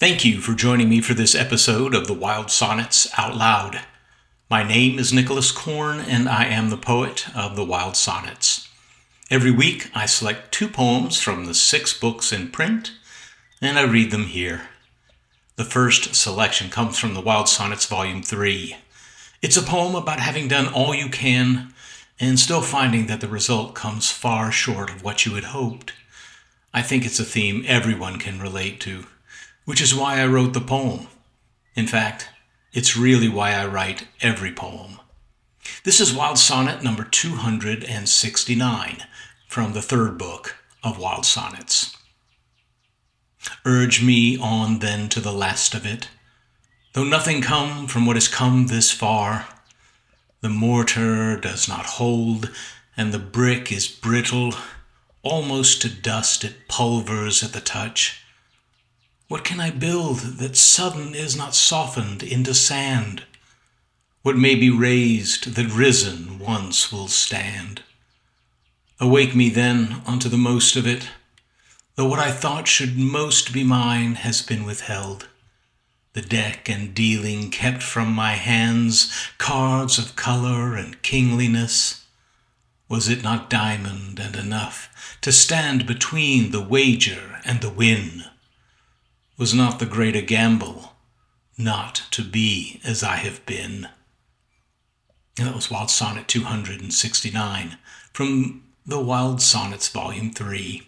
Thank you for joining me for this episode of the Wild Sonnets Out Loud. My name is Nicholas Korn, and I am the poet of the Wild Sonnets. Every week, I select 2 poems from the 6 books in print, and I read them here. The first selection comes from the Wild Sonnets Volume 3. It's a poem about having done all you can and still finding that the result comes far short of what you had hoped. I think it's a theme everyone can relate to, which is why I wrote the poem. In fact, it's really why I write every poem. This is Wild Sonnet number 269 from the 3rd book of Wild Sonnets. Urge me on then to the last of it. Though nothing come from what has come this far, the mortar does not hold, and the brick is brittle, almost to dust it pulvers at the touch. What can I build that sudden is not softened into sand? What may be raised that risen once will stand? Awake me then unto the most of it, though what I thought should most be mine has been withheld. The deck and dealing kept from my hands, cards of color and kingliness. Was it not diamond and enough to stand between the wager and the win? Was not the greater gamble not to be as I have been? And that was Wild Sonnet 269 from the Wild Sonnets Volume 3.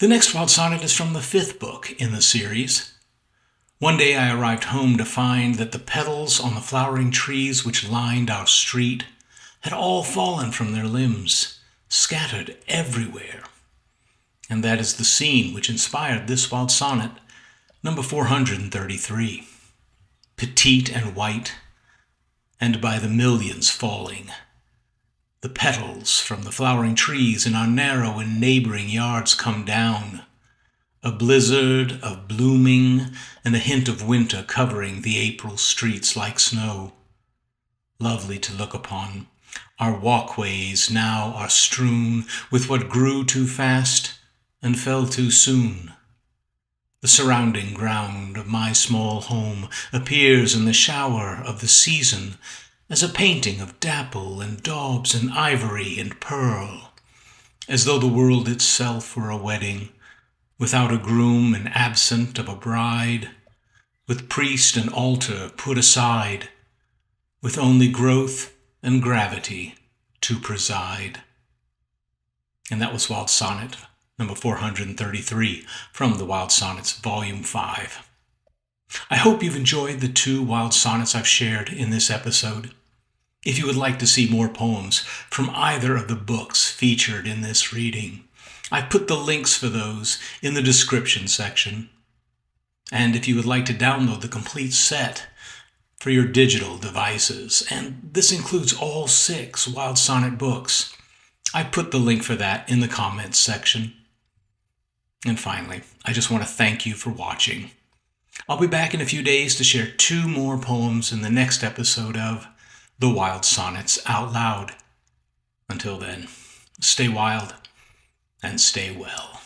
The next Wild Sonnet is from the 5th book in the series. One day I arrived home to find that the petals on the flowering trees which lined our street had all fallen from their limbs, scattered everywhere. And that is the scene which inspired this Wild Sonnet, number 433. Petite and white, and by the millions falling, the petals from the flowering trees in our narrow and neighboring yards come down, a blizzard of blooming and a hint of winter covering the April streets like snow. Lovely to look upon, our walkways now are strewn with what grew too fast and fell too soon. The surrounding ground of my small home appears in the shower of the season as a painting of dapple and daubs and ivory and pearl, as though the world itself were a wedding, without a groom and absent of a bride, with priest and altar put aside, with only growth and gravity to preside. And that was Wild Sonnet number 433 from the Wild Sonnets Volume 5. I hope you've enjoyed the 2 Wild Sonnets I've shared in this episode. If you would like to see more poems from either of the books featured in this reading, I've put the links for those in the description section. And if you would like to download the complete set for your digital devices, and this includes all 6 Wild Sonnet books, I put the link for that in the comments section. And finally, I just want to thank you for watching. I'll be back in a few days to share 2 more poems in the next episode of The Wild Sonnets Out Loud. Until then, stay wild and stay well.